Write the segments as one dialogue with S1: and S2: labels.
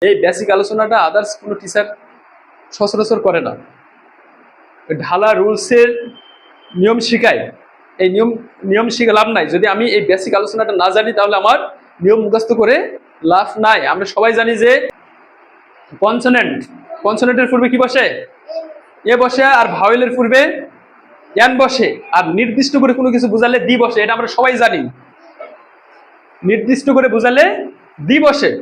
S1: এই বেসিক আলোচনাটা আদার্স কোনো টিচার সচরাচর করে না। ঢালা রুলসের নিয়ম শিখায়, এই নিয়ম শিখে লাভ নাই। যদি আমি এই বেসিক আলোচনাটা না জানি তাহলে আমার নিয়ম মুখস্থ করে লাভ নাই। আমরা সবাই জানি যে কনসোনেন্টের পূর্বে কি বসে? এ বসে, আর ভাওয়েলের পূর্বে এন বসে, আর নির্দিষ্ট করে কোনো কিছু বোঝালে দি বসে। এটা আমরা সবাই জানি, নির্দিষ্ট করে বোঝালে দি বসে।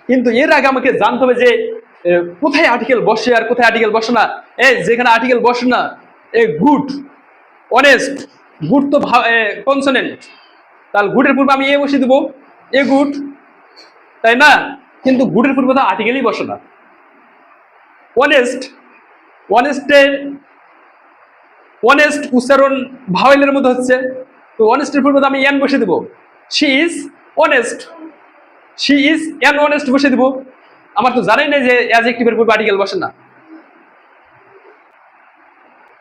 S1: কিন্তু এর আগে আমাকে জানতে হবে যে কোথায় আর্টিকেল বসে আর কোথায় আর্টিকেল বসে না। যেখানে আর্টিকেল বসে না, গুড, অনেস্ট, গুড তো কনসোনেন্ট, তাহলে গুডের পূর্বে আমি এ বসে দেবো, এ গুড, তাই না? কিন্তু গুডের পূর্বে তো আর্টিকেলই বসে না। অনেস্ট উচ্চারণ ভাওয়েলের মধ্যে হচ্ছে, তো অনেস্টের পূর্বে আমি এন বসে দেবো। She is honest, she is an honest বসে দিব। আমার তো জানাই না যে অ্যাডজেক্টিভের পূর্বে আর্টিকেল বসে না।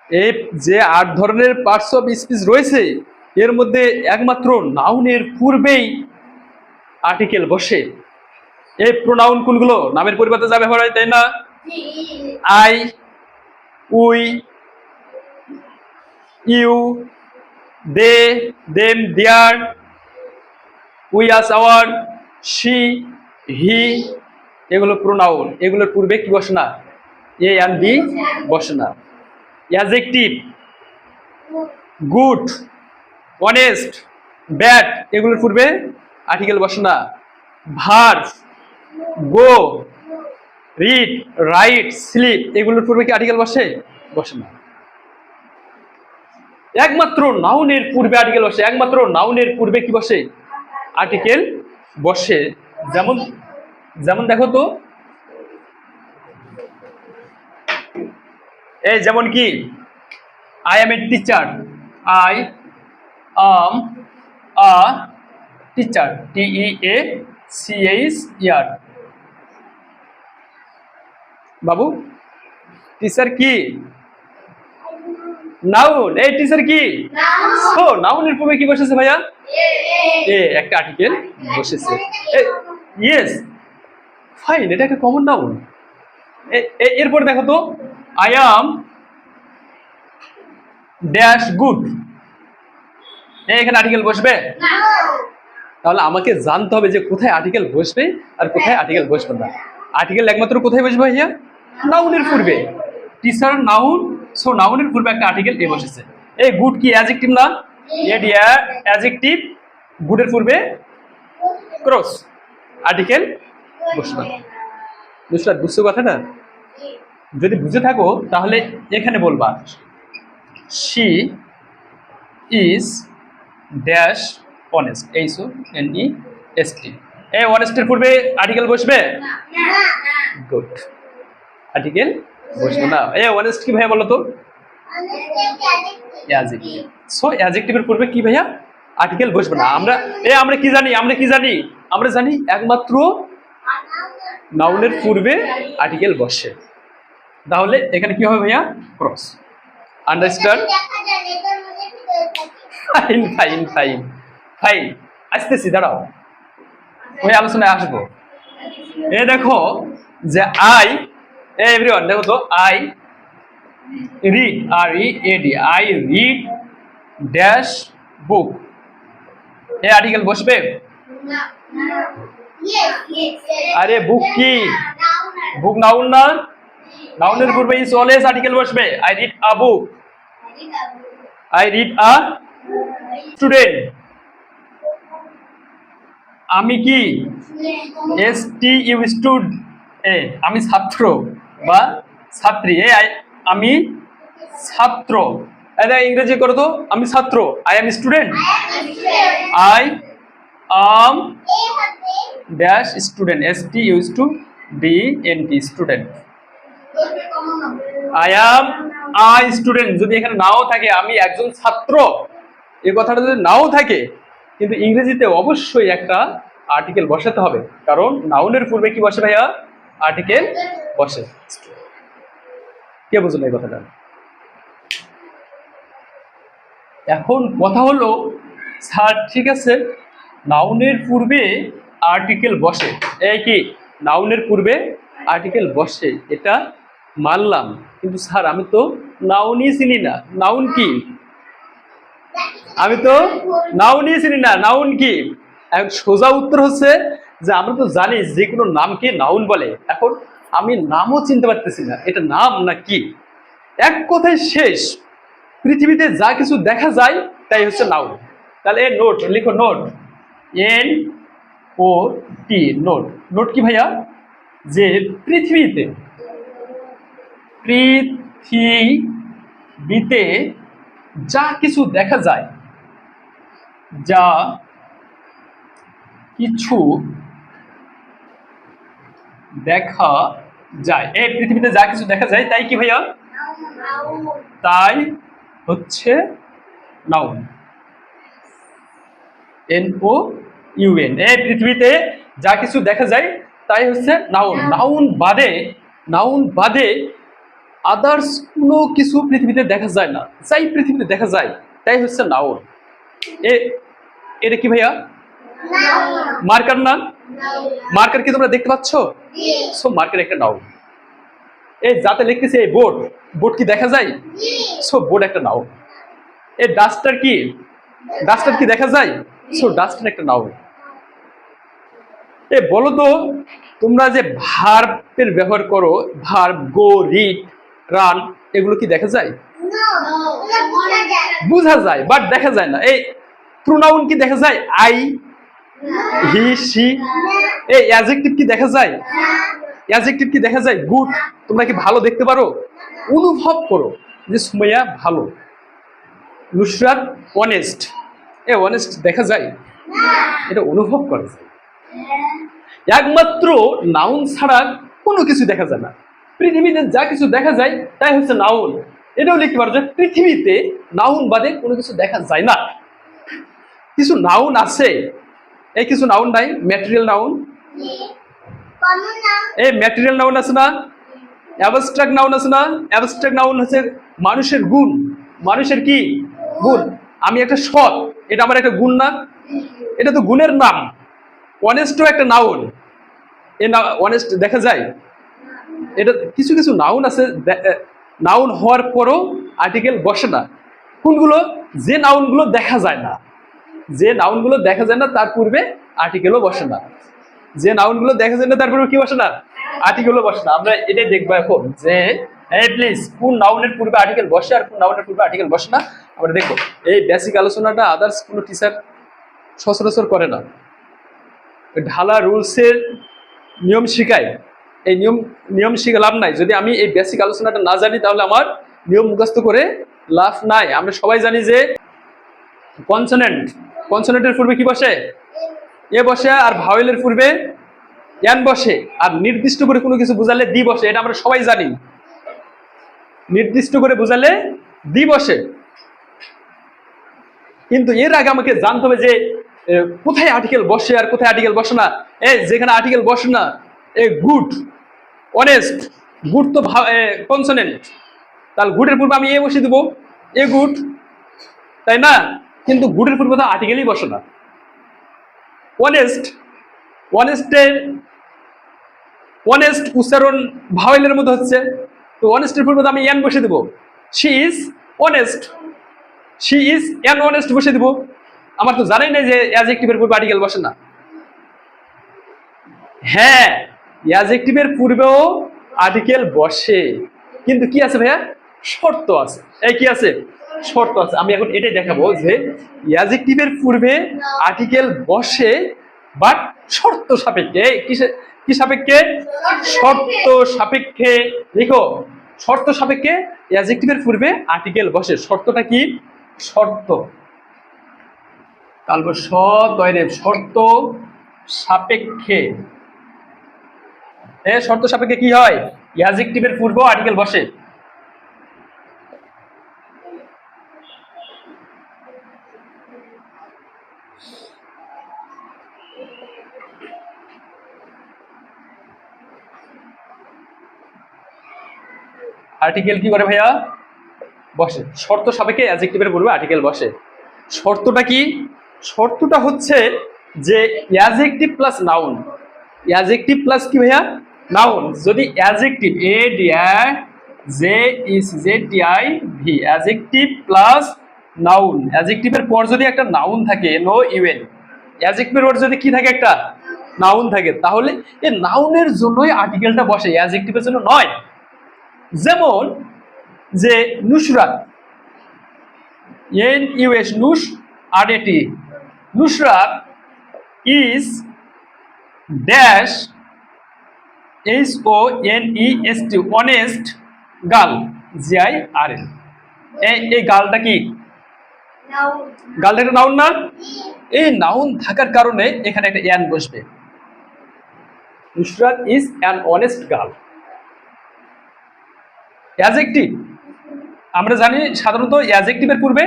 S1: এই যে 8 ধরনের পার্টস অফ স্পিচ রয়েছে, এর মধ্যে একমাত্র নাউনের পূর্বেই আর্টিকেল বসে। এই প্রোনাউন কোনগুলো? নামের পরিবর্তে যা ব্যবহার হয়, তাই না? I, we, you, they, them, their, we, us, our, she, he, এগুলো প্রোনাউন। এগুলোর পূর্বে কি বসে না? এ এন্ড বি বসে না। অ্যাডজেক্টিভ গুড, অনেস্ট, ব্যাড, এগুলোর পূর্বে আর্টিকেল বসে না। ভার্ব গো, রিড, রাইট, স্লিপ, এগুলোর পূর্বে কি আর্টিকেল বসে? বসে না। একমাত্র নাউনের পূর্বে আর্টিকেল বসে, একমাত্র নাউনের পূর্বে কি বসে? আর্টিকেল বসে। যেমন যেমন দেখো তো, এই যেমন কি, I M a teacher, I am a teacher, TEACHER। Babu, teacher কি? নাউন। এই টিচার কি? সো নাউনের পূর্বে কি বসেছে ভাইয়া? এ, একটা আর্টিকেল বসেছে। ইয়েস, ফাইন, এটা একটা কমন নাউন। এরপর দেখো তো, আই অ্যাম ড্যাশ গুড, এখানে আর্টিকেল বসবে? তাহলে আমাকে জানতে হবে যে কোথায় আর্টিকেল বসবে আর কোথায় আর্টিকেল বসবে না। আর্টিকেল একমাত্র কোথায় বসবে ভাইয়া? নাউনের পূর্বে। টিচার নাউন, সো নাউনের পূর্বে একটা আর্টিকেল এ বসেছে। এই গুড কি অ্যাডজেক্টিভ না? অ্যাডজেক্টিভ, গুডের পূর্বে ক্রস, আর্টিকেল বসবে। বুঝছো কথাটা? যদি বুঝে থাকো তাহলে এখানে বলবা, she is dash honest, HONEST। এই অনেস্টের পূর্বে আর্টিকেল বসবে? গুড, আর্টিকেল বসবে না। এই অনেস্ট কি ভাইয়া বলো তো? অ্যাডজেক্টিভ। সো অ্যাডজেক্টিভের পূর্বে কি ভাইয়া? আর্টিকেল বসবে না। আমরা কি জানি? আমরা জানি একমাত্র নাউনের পূর্বে আর্টিকেল বসে। তাহলে এখানে কি হবে ভাইয়া? Cross. Understand? Fine fine fine fine, আসতেছি, দাঁড়াও, ওই আলোচনায় আসবো। দেখো যে আই, এভরিওয়ান দেখো তো, I read, READ, I read dash book, A article বসবে? আরে বুক কি? বুক নাউন না? নাউনের পূর্বে ইজ অলওয়েজ আর্টিকেল বসবে। I read a book, I read a student. আমি কি? STU, আমি ছাত্র বা ছাত্রী। আমি ছাত্র। ইংরেজি করো তো, আমি ছাত্র, I am student, I am dash student, STUDENT, student. I am I student যদি এখানে নাও থাকে, আমি একজন ছাত্র, এই কথাটা যদি নাও থাকে, কিন্তু ইংরেজিতে অবশ্যই একটা আর্টিকেল বসাতে হবে, কারণ নাউনের পূর্বে কি বসে ভাইয়া? আর্টিকেল বসে। কে বুঝলো এই কথাটা? এখন কথা হলো, স্যার ঠিক আছে, নাউনের পূর্বে আর্টিকেল বসে। এই কি নাউনের পূর্বে আর্টিকেল বসে, এটা মানলাম, কিন্তু স্যার আমি তো নাউনই চিনি না। নাউন কি? আমি তো নাউনই চিনি না, নাউন কি? এখন সোজা উত্তর হচ্ছে যে আমরা তো জানি যে কোনো নামকে নাউন বলে। এখন আমি নামও চিনতে পারতেছি না এটা নাম না কি। এক কথায় শেষ, পৃথিবীতে যা কিছু দেখা যায় তাই হচ্ছে নাউন। তাহলে এ নোট লিখো, নোট, এন ও টি, নোট। নোট কি ভাইয়া? যে পৃথিবীতে, পৃথিবীতে যা কিছু দেখা যায়, যা কিছু দেখা যায়, এই পৃথিবীতে যা কিছু দেখা যায় তাই কি ভাইয়া? তাই হচ্ছে নাউন। এন ও ইউএন, এই পৃথিবীতে যা কিছু দেখা যায় তাই হচ্ছে নাউন। নাউন বাদে, নাউন বাদে আদার্স কোনো কিছু পৃথিবীতে দেখা যায় না, যাই পৃথিবীতে দেখা যায় তাই হচ্ছে নাউন। এটা কি ভাইয়া? মার্কার না? মার্কার কি তোমরা দেখতে পাচ্ছ? সো মার্কার একটা নাউন। এই যাতে লিখতেছি এই বোর্ড, বোর্ড কি দেখা যায়? সো বোর্ড একটা নাউন। এই ডাস্টার কি? ডাস্টার কি দেখা যায়? সো ডাস্টার একটা নাউন। এ বলো তো, তোমরা যে ভার্বের ব্যবহার করো, ভার্ব, গো, রিড, রান, এগুলো কি দেখা যায়? বোঝা যায় বাট দেখা যায় না। এই প্রোনাউন কি দেখা যায়? I, he, she. এই অ্যাডজেক্টিভ কি দেখা যায়? অ্যাডজেক্টিভ কি দেখা যায়? গুড। তোমরা কি ভালো দেখতে পারো? অনুভব করো যে সুমাইয়া ভালো, নুসরাত অনেস্ট। এ অনেস্ট দেখা যায়? এটা অনুভব করা যায়। একমাত্র নাউন ছাড়া কোনো কিছু দেখা যায় না। পৃথিবীতে যা কিছু দেখা যায় তাই হচ্ছে নাউন। এটাও লিখতে পারো যে পৃথিবীতে নাউন বাদে কোনো কিছু দেখা যায় না। কিছু নাউন আছে, এই কিছু নাউন নাই, ম্যাটেরিয়াল নাউন। এই ম্যাটেরিয়াল নাউন আছে না? অ্যাবস্ট্রাক্ট নাউন আছে না? অ্যাবস্ট্রাক্ট নাউন হচ্ছে মানুষের গুণ। মানুষের কি গুণ? আমি একটা সৎ, এটা আমার একটা গুণ না? এটা তো গুণের নাম। অনেস্টও একটা নাউন। এ না অনেস্ট দেখা যায়? এটা কিছু কিছু নাউন আছে, নাউন হওয়ার পরও আর্টিকেল বসে না। কোনগুলো? যে নাউনগুলো দেখা যায় না, যে নাউনগুলো দেখা যায় না তার পূর্বে আর্টিকেলও বসে না। যে নাউনগুলো দেখা যায় না তার পূর্বে কি বসে না? আর্টিকেলও বসে না। আমরা এটাই দেখবো এখন যে প্লিজ কোন নাউনের পূর্বে আর্টিকেল বসে আর কোন নাউনের পূর্বে আর্টিকেল বসে না আমরা দেখবো। এই বেসিক আলোচনাটা আদার্স কোনো টিচার সচরাচর করে না। ঢালা রুলসের নিয়ম শিখায়, এই নিয়ম শিখে লাভ নাই। যদি আমি এই বেসিক আলোচনাটা না জানি তাহলে আমার নিয়ম মুখস্থ করে লাভ নাই। আমরা সবাই জানি যে কনসোনেন্ট, কনসোনেন্টের পূর্বে কি বসে? এ বসে, আর ভাওয়েলের পূর্বে এন বসে, আর নির্দিষ্ট করে কোনো কিছু বোঝালে দি বসে। এটা আমরা সবাই জানি, নির্দিষ্ট করে বোঝালে দি বসে। কিন্তু এর আগে আমাকে জানতে হবে যে কোথায় আর্টিকেল বসে আর কোথায় আর্টিকেল বসে না। এই যেখানে আর্টিকেল বসে না, এ গুড, অনেস্ট, গুড তো কনসোনেন্ট, তাহলে গুডের পূর্বে আমি এ বসিয়ে দেবো, এ গুড, তাই না? কিন্তু গুডের পূর্বে তো আর্টিকেলই বসে না। অনেস্ট, অনেস্টের অনেস্ট উচ্চারণ ভাওয়েলের মধ্যে হচ্ছে, তো অনেস্টের পূর্বে তো আমি এন বসিয়ে দেবো। She is honest, she is an honest বসিয়ে দেবো। আমার তো জানাই নাই যে অ্যাডজেক্টিভের পূর্বে আর্টিকেল বসে না। হ্যাঁ, অ্যাডজেক্টিভের পূর্বেও আর্টিকেল বসে, কিন্তু কি আছে ভাইয়া? শর্ত আছে। এই কি আছে? শর্ত আছে। আমি এখন এটাই দেখাবো যে অ্যাডজেক্টিভের পূর্বে আর্টিকেল বসে বাট শর্ত সাপেক্ষে। কি সাপেক্ষে? শর্ত সাপেক্ষে। লিখো, শর্ত সাপেক্ষে অ্যাডজেক্টিভের পূর্বে আর্টিকেল বসে। শর্তটা কি? শর্ত, তারপর শর্ত সাপেক্ষে। শর্ত সাপেক্ষে কি হয়? অ্যাডজেক্টিভের পূর্বে আর্টিকেল বসে। আর্টিকেল কি করে ভাইয়া? বসে। শর্ত সাপেক্ষে অ্যাডজেক্টিভের পূর্বে আর্টিকেল বসে। শর্তটা কি? শর্তটা হচ্ছে যে adjective plus noun, adjective plus কি ভাইয়া নাউন, যদি adjective A D I J C J T I V adjective plus noun, অ্যাডজেক্টিভের পর যদি একটা নাউন থাকে নো ইউএন, অ্যাডজেক্টিভের পর যদি কি থাকে একটা নাউন থাকে, তাহলে এই নাউনের জন্যই আর্টিকেলটা বসে, অ্যাডজেক্টিভের জন্য নয়। যেমন যে নুসরাত, এন ইউএস নুস আর এটি, Nusrat is dash H O N E S T honest girl G I R L. এই গার্লটা কি, গার্লটা একটা নাউন না? এই নাউন থাকার কারণে এখানে একটা এন বসবে। Nusrat is an honest girl. Adjective আমরা জানি সাধারণত অ্যাডজেক্টিভের পূর্বে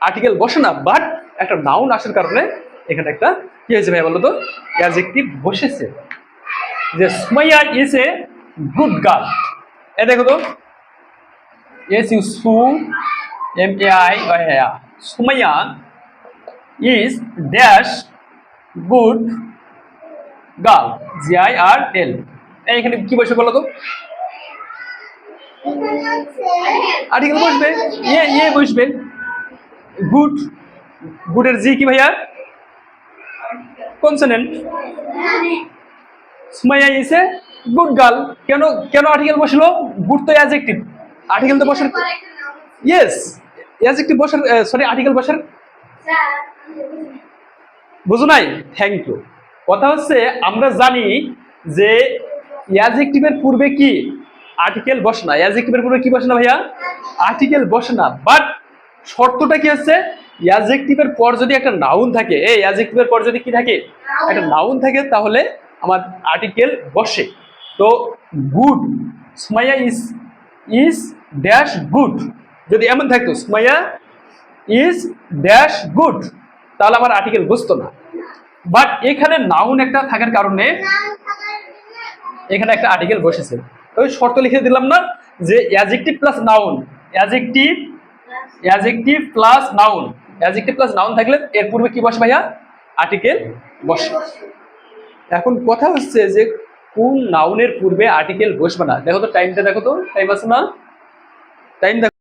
S1: আর্টিকেল বসে না, বাট একটা নাউন আসার কারণে এখানে একটা কি হয়েছে ভাই বলো তো, অ্যাডজেক্টিভ বসেছে। যে Sumaiya is a good girl, এ দেখো তো এস ইউ সু M A I Sumaiya is dash good girl G I R L. এখানে কি বসবে বলো তো, আর্টিকেল বসবে, ইয়ে বসবে। গুড, গুডের জি কি ভাইয়া consonant, Sumaiya is a good girl, কেন কেন আর্টিকেল বসলো, গুড তো অ্যাডজেক্টিভ, আর্টিকেল তো বসার, ইয়েস অ্যাডজেক্টিভ বসার সরি আর্টিকেল বসার, বুঝো নাই? Thank you. কথা হচ্ছে আমরা জানি যে অ্যাডজেক্টিভের পূর্বে কি আর্টিকেল বসে না, অ্যাডজেক্টিভের পূর্বে কি বসে না ভাইয়া আর্টিকেল বসে না, বাট শর্তটা কি হচ্ছে অ্যাডজেক্টিভের পর যদি একটা নাউন থাকে, এই অ্যাডজেক্টিভের পর যদি কি থাকে একটা নাউন থাকে, তাহলে আমার আর্টিকেল বসে। তো good, Sumaiya is is dash good, যদি এমন থাকতো সুমাইয়া ইজ ড্যাশ গুড, তাহলে আমার আর্টিকেল বসতো না। বাট এখানে নাউন একটা থাকার কারণে এখানে একটা আর্টিকেল বসেছে। ওই শর্ত লিখে দিলাম না যে adjective plus noun, adjective adjective plus noun, adjective plus noun থাকলে এর পূর্বে কি বসে ভাইয়া আর্টিকেল বসে। এখন কথা হচ্ছে যে কোন নাউনের পূর্বে আর্টিকেল বসবে না। দেখো তো টাইমটা, দেখো তো টাইম আছে না, টাইম দেখো।